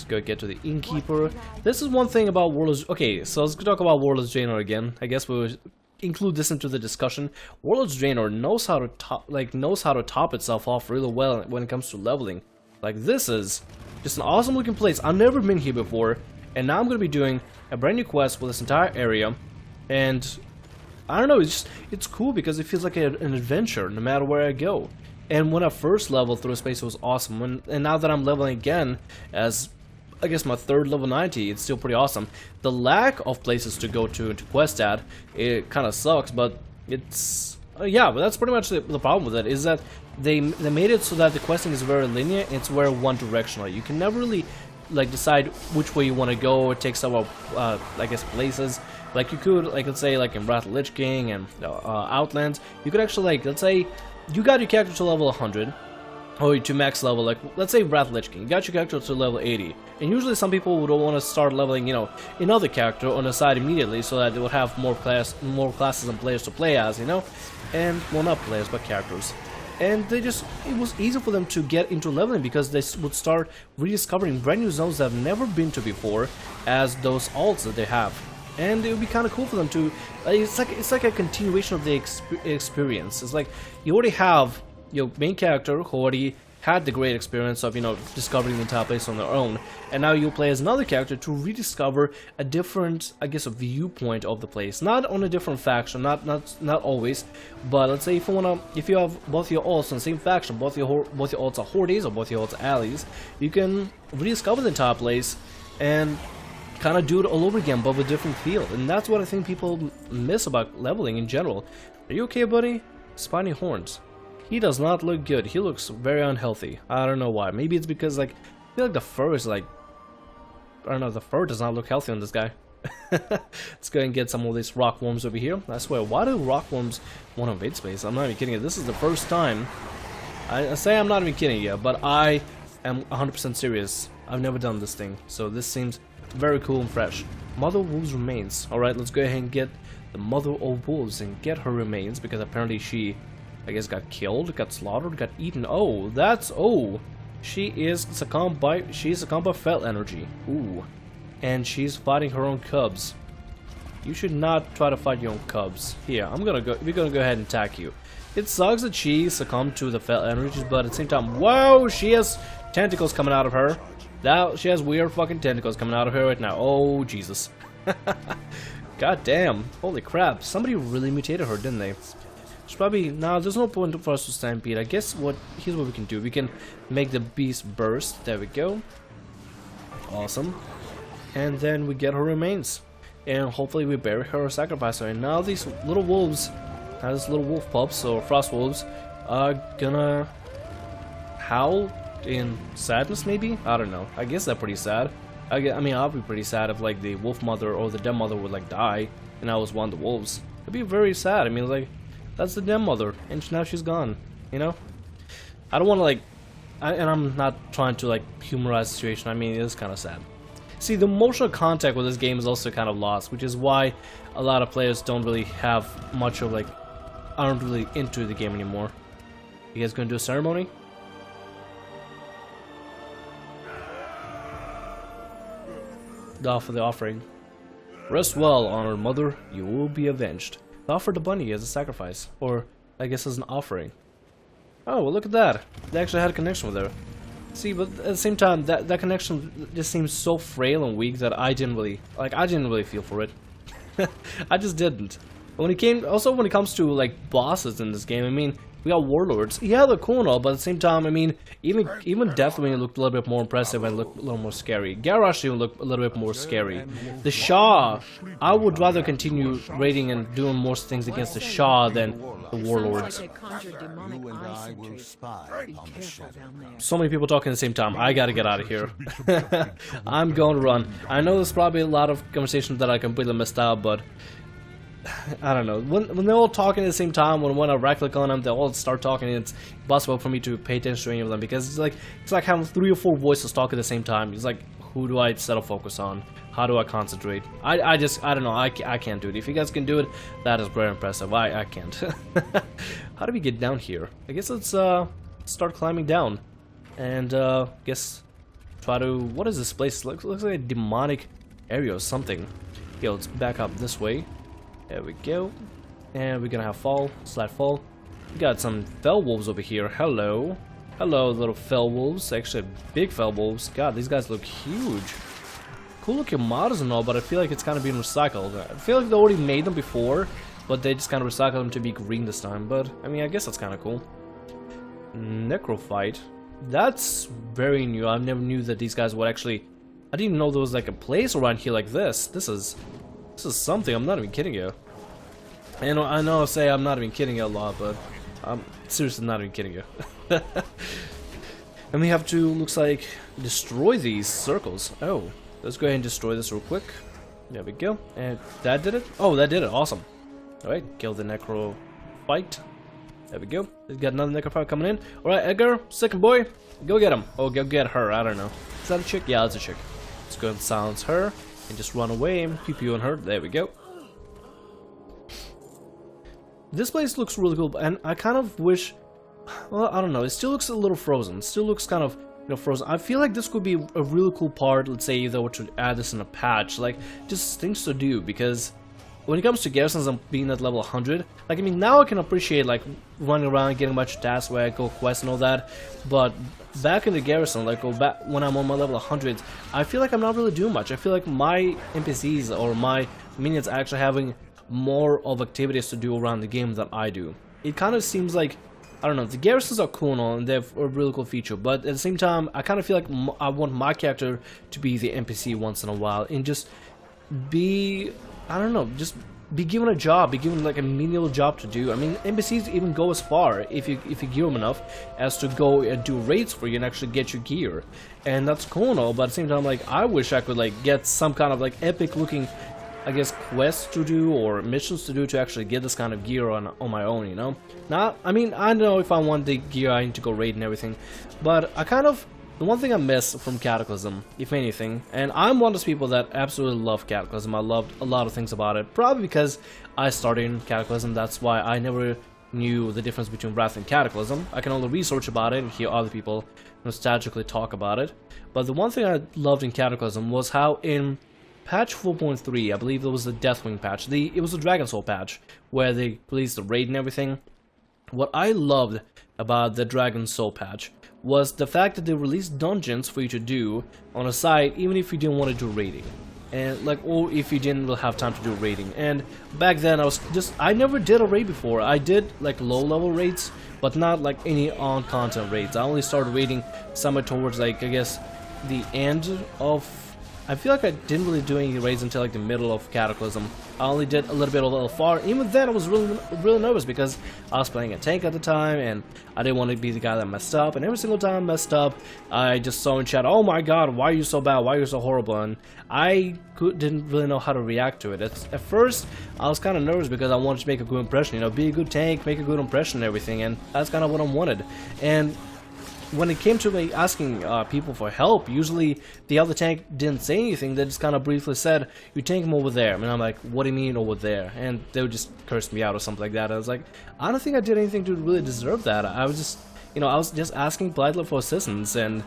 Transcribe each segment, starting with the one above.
Go get to the innkeeper. This is one thing about Warlords. Okay, so let's talk about Warlords Draenor again. I guess we'll include this into the discussion. Warlords Draenor knows how to top itself off really well when it comes to leveling. Like, this is just an awesome looking place. I've never been here before, and now I'm gonna be doing a brand new quest for this entire area. And I don't know, it's cool because it feels like an adventure no matter where I go. And when I first leveled through space, it was awesome. And now that I'm leveling again as I guess my third level 90, it's still pretty awesome. The lack of places to go to quest at, it kind of sucks, but it's yeah, but that's pretty much the problem with it, is that they made it so that the questing is very linear. It's very one directional. You can never really like decide which way you want to go or take several I guess places. Like you could, like, let's say like in Wrath of Lich King and Outlands, you could actually, like, let's say you got your character to level 100 or to max level, like let's say Wrath of Lich King, you got your character to level 80, and usually some people would want to start leveling, you know, another character on the side immediately so that they would have more classes and players to play as, you know, and well, not players but characters. And they just, it was easy for them to get into leveling because they would start rediscovering brand new zones that have never been to before as those alts that they have. And it would be kind of cool for them to, it's like a continuation of the experience. It's like you already have your main character who already had the great experience of, you know, discovering the entire place on their own, and now you play as another character to rediscover a different, I guess, a viewpoint of the place. Not on a different faction, not always, but let's say if you have both your alts in the same faction, both your alts are hordes or both your alts are allies, you can rediscover the entire place and kind of do it all over again, but with a different feel. And that's what I think people miss about leveling in general. Are you okay, buddy? Spiny horns. He does not look good. He looks very unhealthy. I don't know why. Maybe it's because, like, I feel like the fur is like, I don't know, the fur does not look healthy on this guy. Let's go and get some of these rock worms over here. I swear, why do rock worms want to invade space? I'm not even kidding you. This is the first time. I say I'm not even kidding you, but I am 100% serious. I've never done this thing, so this seems very cool and fresh. Mother Wolves remains. Alright, let's go ahead and get the Mother of Wolves and get her remains, because apparently she, I guess, got killed, got slaughtered, got eaten. Oh, that's, oh, she's succumbed by fell energy. Ooh, and she's fighting her own cubs. You should not try to fight your own cubs. Here, we're gonna go ahead and attack you. It sucks that she succumbed to the fell energies, but at the same time, whoa, she has tentacles coming out of her. She has weird fucking tentacles coming out of her right now. Oh, Jesus. God damn. Holy crap. Somebody really mutated her, didn't they? It's probably, nah, there's no point for us to stampede. I guess here's what we can do. We can make the beast burst. There we go. Awesome. And then we get her remains. And hopefully we bury her or sacrifice her. And now these little wolves, these little wolf pups, or frost wolves, are gonna howl in sadness, maybe? I don't know. I guess they're pretty sad. I mean, I'll be pretty sad if, like, the wolf mother or the dead mother would, like, die and I was one of the wolves. It'd be very sad. I mean, like, that's the dead mother and now she's gone, you know? I don't want to, like, and I'm not trying to, like, humorize the situation. I mean, it is kind of sad. See, the emotional contact with this game is also kind of lost, which is why a lot of players don't really have much of, like, aren't really into the game anymore. You guys gonna do a ceremony? For the offering. Rest well, honored mother. You will be avenged. They offered the bunny as a sacrifice, or I guess as an offering. Oh, well, look at that. They actually had a connection with her. See, but at the same time, that connection just seems so frail and weak that I didn't really feel for it. I just didn't. But when it comes to, like, bosses in this game, I mean, we got warlords. Yeah, they're cool and all, but at the same time, I mean, even Deathwing looked a little bit more impressive and looked a little more scary. Garrosh even looked a little bit more scary. The Shah, I would rather continue raiding and doing more things against the Shah than the warlords. So many people talking at the same time. I gotta get out of here. I'm going to run. I know there's probably a lot of conversations that I completely missed out, but I don't know. When they're all talking at the same time, when I right-click on them, they all start talking, and it's impossible for me to pay attention to any of them because it's like having 3 or 4 voices talk at the same time. It's like, who do I set a focus on? How do I concentrate? I don't know. I can't do it. If you guys can do it, that is very impressive. I can't. How do we get down here? I guess let's start climbing down, and guess try to. What is this place? Looks like a demonic area or something. Yo, let's back up this way. There we go. And we're gonna have fall, slide fall. We got some fell wolves over here. Hello. Hello, little fell wolves. Actually, big fell wolves. God, these guys look huge. Cool looking models and all, but I feel like it's kind of being recycled. I feel like they already made them before, but they just kind of recycled them to be green this time. But, I mean, I guess that's kind of cool. Necrophyte. That's very new. I never knew that these guys would actually... I didn't even know there was like a place around here like this. This is something. I'm not even kidding you. And I know I say I'm not even kidding you a lot, but I'm seriously not even kidding you. And we have to, looks like, destroy these circles. Oh, let's go ahead and destroy this real quick. There we go. And that did it? Oh, that did it. Awesome. Alright, kill the necrophyte. There we go. We've got another necrophyte coming in. Alright, Edgar, second boy, go get him. Oh, go get her. I don't know. Is that a chick? Yeah, it's a chick. Let's go and silence her and just run away and pew pew on her. There we go. This place looks really cool, and I kind of wish, well, I don't know, it still looks a little frozen. It still looks kind of, you know, frozen. I feel like this could be a really cool part, let's say if they were to add this in a patch, like, just things to do, because when it comes to garrisons and being at level 100, like, I mean, now I can appreciate, like, running around, getting a bunch of tasks where I go quests and all that, but back in the garrison, like, go back when I'm on my level 100, I feel like I'm not really doing much. I feel like my NPCs or my minions are actually having more of activities to do around the game than I do. It kind of seems like, I don't know, the garrisons are cool and all, and they have a really cool feature, but at the same time, I kind of feel like I want my character to be the NPC once in a while, and just be, I don't know, just be given a job, be given like a menial job to do. I mean, NPCs even go as far, if you gear them enough, as to go and do raids for you and actually get your gear, and that's cool and all, but at the same time, like, I wish I could like get some kind of like epic looking, I guess, quests to do or missions to do to actually get this kind of gear on my own, you know? Now, I mean, I know if I want the gear, I need to go raid and everything, but I kind of, the one thing I miss from Cataclysm, if anything, and I'm one of those people that absolutely love Cataclysm. I loved a lot of things about it, probably because I started in Cataclysm. That's why I never knew the difference between Wrath and Cataclysm. I can only research about it and hear other people nostalgically talk about it. But the one thing I loved in Cataclysm was how in patch 4.3, I believe it was the Deathwing patch, it was the Dragon Soul patch, where they released the raid and everything. What I loved about the Dragon Soul patch was the fact that they released dungeons for you to do on a side, even if you didn't want to do raiding, and like, or if you didn't really have time to do raiding. And back then I never did a raid before. I did like low level raids, but not like any on content raids. I only started raiding somewhere towards, like, I guess the end of, I feel like I didn't really do any raids until like the middle of Cataclysm. I only did a little bit of LFR. Even then I was really nervous because I was playing a tank at the time and I didn't want to be the guy that messed up, and every single time I messed up I just saw in chat, "Oh my god, why are you so bad, why are you so horrible?" And I didn't really know how to react to it. At first I was kind of nervous because I wanted to make a good impression, you know, be a good tank, make a good impression and everything, and that's kind of what I wanted. And when it came to me asking people for help, usually the other tank didn't say anything. They just kind of briefly said, "You tank him over there." And I'm like, "What do you mean over there?" And they would just curse me out or something like that. I was like, I don't think I did anything to really deserve that. I was just, you know, I was just asking politely for assistance, and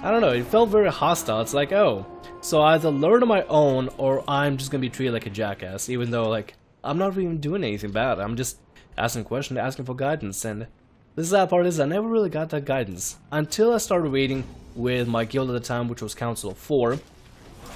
I don't know, it felt very hostile. It's like, oh, so I either learn on my own or I'm just gonna be treated like a jackass, even though, like, I'm not even doing anything bad. I'm just asking questions, asking for guidance, and the sad part is I never really got that guidance until I started raiding with my guild at the time, which was Council of 4.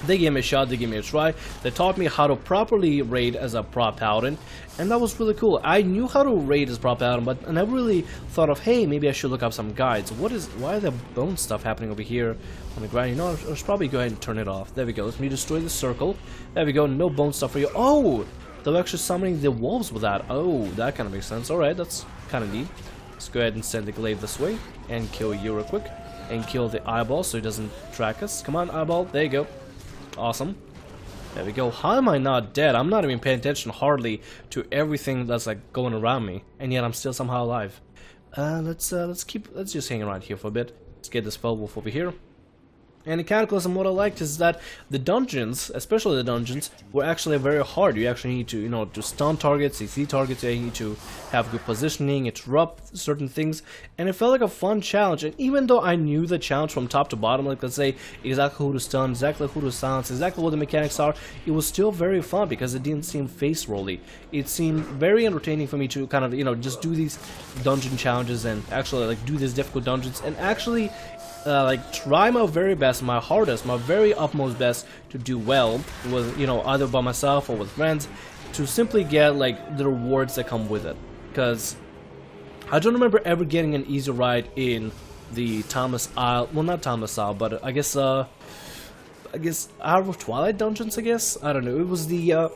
They gave me a shot, they gave me a try, they taught me how to properly raid as a prop paladin, and that was really cool. I knew how to raid as prop paladin, but I never really thought of, hey, maybe I should look up some guides. Why are the bone stuff happening over here on the ground? You know, I should probably go ahead and turn it off. There we go, let me destroy the circle. There we go, no bone stuff for you. Oh, they're actually summoning the wolves with that. Oh, that kind of makes sense. Alright, that's kind of neat. Let's go ahead and send the glaive this way and kill you real quick and kill the eyeball so he doesn't track us. Come on, eyeball. There you go. Awesome. There we go. How am I not dead? I'm not even paying attention hardly to everything that's like going around me, and yet I'm still somehow alive. Let's just hang around here for a bit. Let's get this fell wolf over here. And in Cataclysm, what I liked is that the dungeons, especially the dungeons, were actually very hard. You actually need to, to stun targets, CC targets, you need to have good positioning, interrupt certain things, and it felt like a fun challenge. And even though I knew the challenge from top to bottom, like let's say exactly who to stun, exactly who to silence, exactly what the mechanics are, it was still very fun because it didn't seem face rolly. It seemed very entertaining for me to kind of, just do these dungeon challenges and actually like do these difficult dungeons and actually like try my very best, my hardest, my very utmost best to do well with, either by myself or with friends, to simply get like the rewards that come with it. Because I don't remember ever getting an easy ride in the Thomas Isle, well not Thomas Isle, but I guess Hour of Twilight dungeons, I guess? I don't know, it was the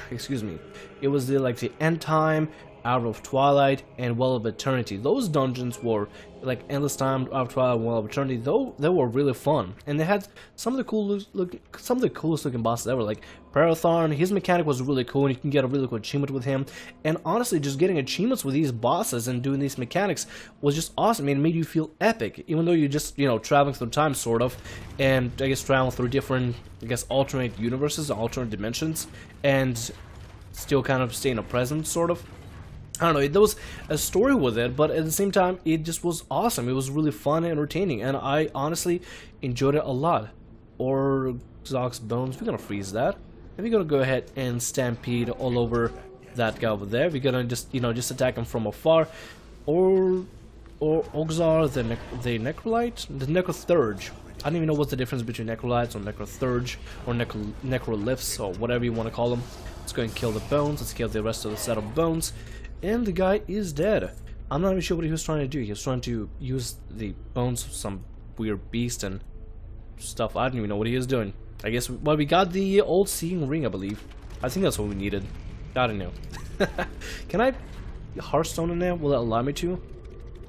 excuse me, it was the like the End Time, Hour of Twilight, and Well of Eternity. Those dungeons were like Endless Time, Hour of Twilight, and Well of Eternity. Though they were really fun, and they had some of the coolest looking bosses ever. Like Parathorn, his mechanic was really cool, and you can get a really cool achievement with him. And honestly, just getting achievements with these bosses and doing these mechanics was just awesome. It made you feel epic, even though you're just traveling through time, sort of, and I guess traveling through different, alternate universes, alternate dimensions, and still kind of stay in a present, sort of. I don't know, there was a story with it, but at the same time, it just was awesome. It was really fun and entertaining, and I honestly enjoyed it a lot. Or Zox Bones, we're gonna freeze that. And we're gonna go ahead and stampede all over that guy over there. We're gonna just, just attack him from afar. Or Oxar, the Necrolite? The Necrothurge. I don't even know what's the difference between Necrolites or Necrothurge or Necroliths or whatever you want to call them. Let's go and kill the bones. Let's kill the rest of the set of bones. And the guy is dead. I'm not even sure what he was trying to do. He was trying to use the bones of some weird beast and stuff. I don't even know what he was doing. I guess, well, we got the old seeing ring, I believe. I think that's what we needed. I don't know. Can I Hearthstone in there? Will it allow me to?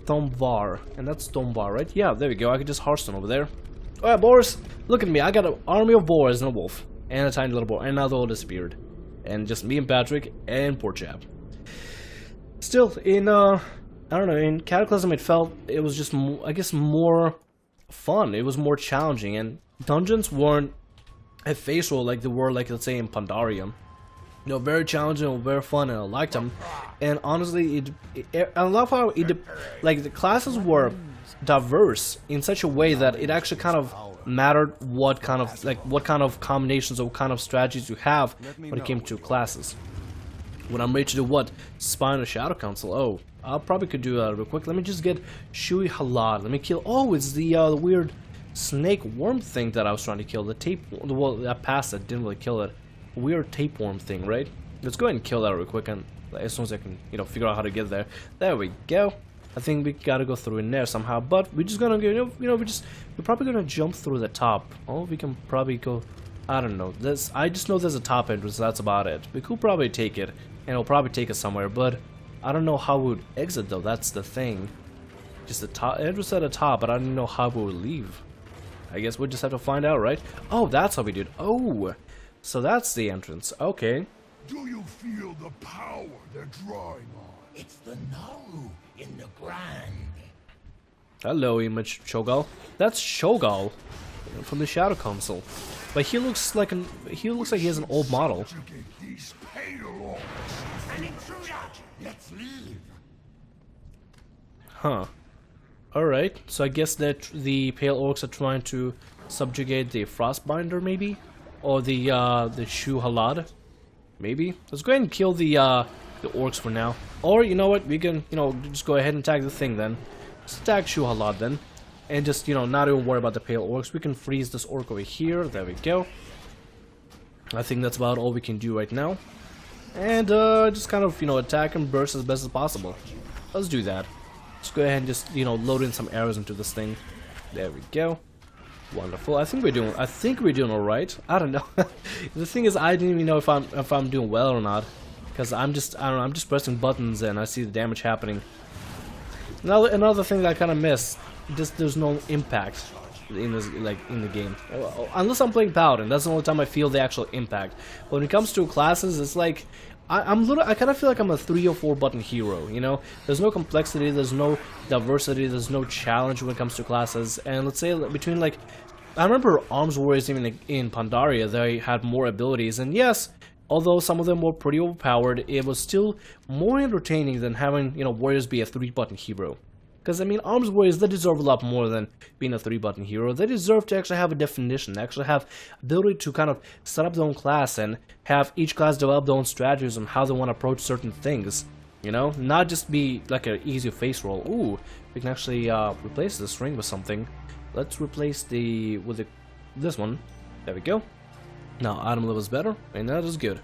Thomvar. And that's Thomvar, right? Yeah, there we go. I can just Hearthstone over there. Alright, boars. Look at me. I got an army of boars and a wolf. And a tiny little boar. And now they're all disappeared. And just me and Patrick and poor chap. Still, in, I don't know, in Cataclysm it was just, I guess, more fun. It was more challenging, and dungeons weren't a face roll like they were, like, let's say, in Pandarium. Very challenging and very fun, and I liked them. And honestly, I love how like, the classes were diverse in such a way that it actually kind of mattered what kind of combinations or what kind of strategies you have when it came to classes. When I'm ready to do what? Spy on the Shadow Council. Oh, I probably could do that real quick. Let me just get Shui Halad. Let me kill. Oh, it's the weird snake worm thing that I was trying to kill. The tape. Well, that passed it. Didn't really kill it. Weird tapeworm thing, right? Let's go ahead and kill that real quick, and as soon as I can, figure out how to get there. There we go. I think we gotta go through in there somehow, but we're just gonna go. We're probably gonna jump through the top. Oh, we can probably go. I don't know. I just know there's a top entrance. That's about it. We could probably take it. And it'll probably take us somewhere, but I don't know how we would exit though, that's the thing. Just the top entrance at the top, but I don't know how we would leave. I guess we'll just have to find out, right? Oh, that's how we did. Oh, so that's the entrance. Okay. Do you feel the power they're drawing on? It's the Naru in the Grand. Hello, Image Shogal. That's Shogal from the Shadow Council. But he looks like he has an old model. An intruder! Let's leave. Huh. Alright, so I guess that the Pale Orcs are trying to subjugate the Frostbinder, maybe? Or the Shu Halad? Maybe? Let's go ahead and kill the Orcs for now. Or, you know what, we can, just go ahead and attack the thing then. Let's attack Shu Halad then. And just, not even worry about the Pale Orcs. We can freeze this Orc over here. There we go. I think that's about all we can do right now. And just kind of, attack and burst as best as possible. Let's do that. Let's go ahead and just, load in some arrows into this thing. There we go. Wonderful. I think we're doing all right. I don't know. The thing is, I didn't even know if I'm doing well or not, because I don't know. I'm just pressing buttons and I see the damage happening. Another thing that I kind of missed. Just there's no impact in this, in the game, unless I'm playing Paladin. That's the only time I feel the actual impact. But when it comes to classes, it's like I kind of feel like I'm a 3 or 4 button hero. There's no complexity, there's no diversity, there's no challenge when it comes to classes. And let's say between like I remember Arms Warriors even in Pandaria, they had more abilities, and yes, although some of them were pretty overpowered, it was still more entertaining than having, you know, warriors be a 3-button hero. Because, I mean, Arms Warriors, they deserve a lot more than being a 3-button hero. They deserve to actually have a definition, actually have ability to kind of set up their own class and have each class develop their own strategies on how they want to approach certain things. You know, not just be like an easy face roll. Ooh, we can actually replace this ring with something. Let's replace this one. There we go. Now item level is better, and that is good.